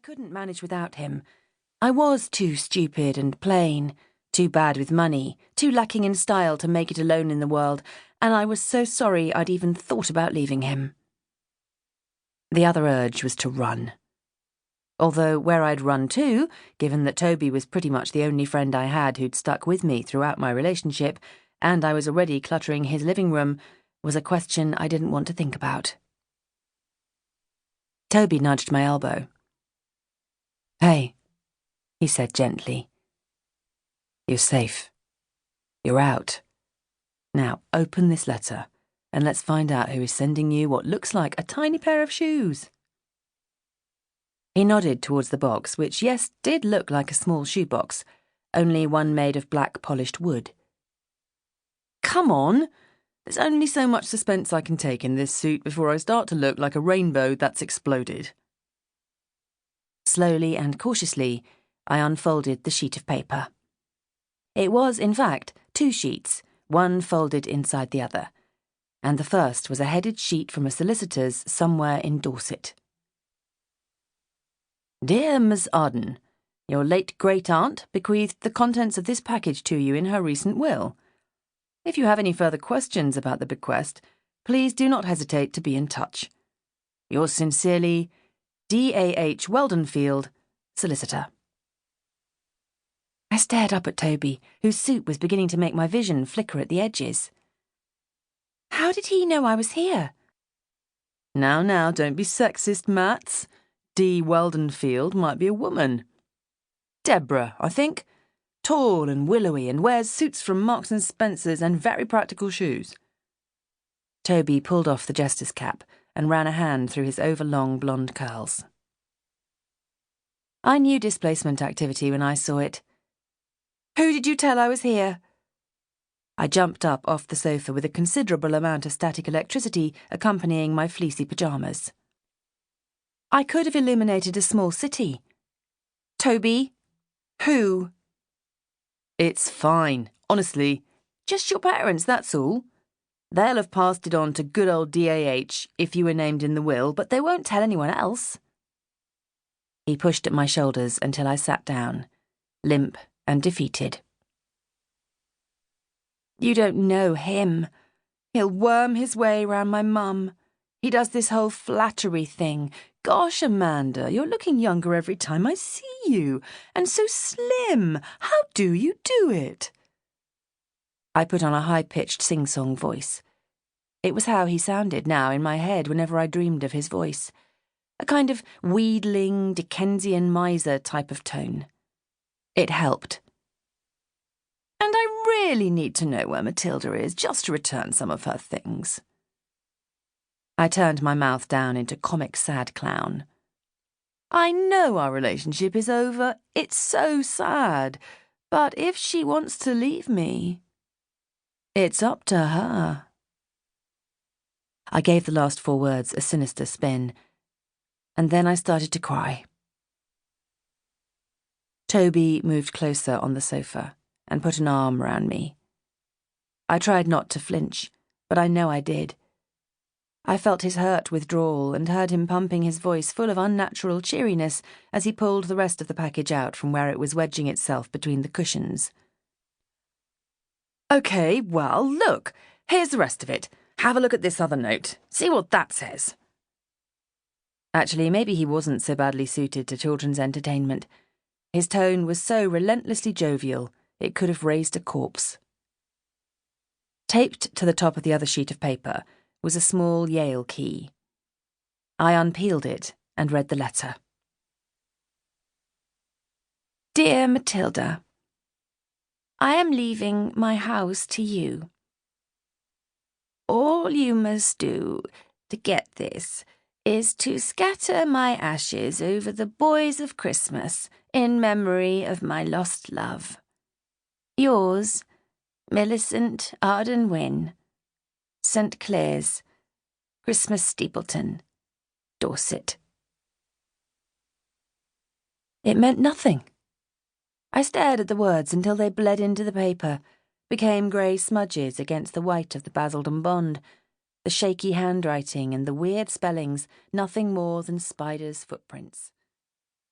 couldn't manage without him. I was too stupid and plain, too bad with money, too lacking in style to make it alone in the world, and I was so sorry I'd even thought about leaving him. The other urge was to run. Although where I'd run to, given that Toby was pretty much the only friend I had who'd stuck with me throughout my relationship, and I was already cluttering his living room, was a question I didn't want to think about. Toby nudged my elbow. "Hey," he said gently. "You're safe. You're out. Now open this letter, and let's find out who is sending you what looks like a tiny pair of shoes." He nodded towards the box, which, yes, did look like a small shoebox, only one made of black polished wood. "Come on! There's only so much suspense I can take in this suit before I start to look like a rainbow that's exploded." Slowly and cautiously, I unfolded the sheet of paper. It was, in fact, 2 sheets, one folded inside the other, and the first was a headed sheet from a solicitor's somewhere in Dorset. "Dear Miss Arden, your late great-aunt bequeathed the contents of this package to you in her recent will. If you have any further questions about the bequest, please do not hesitate to be in touch. Yours sincerely, D.A.H. Weldonfield, Solicitor." I stared up at Toby, whose suit was beginning to make my vision flicker at the edges. How did he know I was here? Now, don't be sexist, Mats. D. Weldonfield might be a woman. Deborah, I think. Tall and willowy and wears suits from Marks and Spencer's and very practical shoes. Toby pulled off the jester's cap and ran a hand through his overlong blonde curls. I knew displacement activity when I saw it. "Who did you tell I was here?" I jumped up off the sofa with a considerable amount of static electricity accompanying my fleecy pyjamas. I could have illuminated a small city. "Toby? Who?" "It's fine, honestly. Just your parents, that's all. They'll have passed it on to good old D.A.H. if you were named in the will, but they won't tell anyone else." He pushed at my shoulders until I sat down, limp and defeated. "You don't know him. He'll worm his way round my mum. He does this whole flattery thing. Gosh, Amanda, you're looking younger every time I see you, and so slim. How do you do it?" I put on a high-pitched sing-song voice. It was how he sounded now in my head whenever I dreamed of his voice. A kind of wheedling, Dickensian miser type of tone. It helped. "And I really need to know where Matilda is, just to return some of her things." I turned my mouth down into comic sad clown. "I know our relationship is over. It's so sad. But if she wants to leave me, it's up to her." I gave the last 4 words a sinister spin, and then I started to cry. Toby moved closer on the sofa and put an arm around me. I tried not to flinch, but I know I did. I felt his hurt withdrawal and heard him pumping his voice full of unnatural cheeriness as he pulled the rest of the package out from where it was wedging itself between the cushions. "Okay, well, look, here's the rest of it. Have a look at this other note. See what that says." Actually, maybe he wasn't so badly suited to children's entertainment. His tone was so relentlessly jovial, it could have raised a corpse. Taped to the top of the other sheet of paper was a small Yale key. I unpeeled it and read the letter. "Dear Matilda, I am leaving my house to you. All you must do to get this is to scatter my ashes over the boys of Christmas in memory of my lost love. Yours, Millicent Arden Wynne, St. Clair's, Christmas Steepleton, Dorset." It meant nothing. I stared at the words until they bled into the paper, became grey smudges against the white of the Basildon bond, the shaky handwriting and the weird spellings nothing more than spiders' footprints.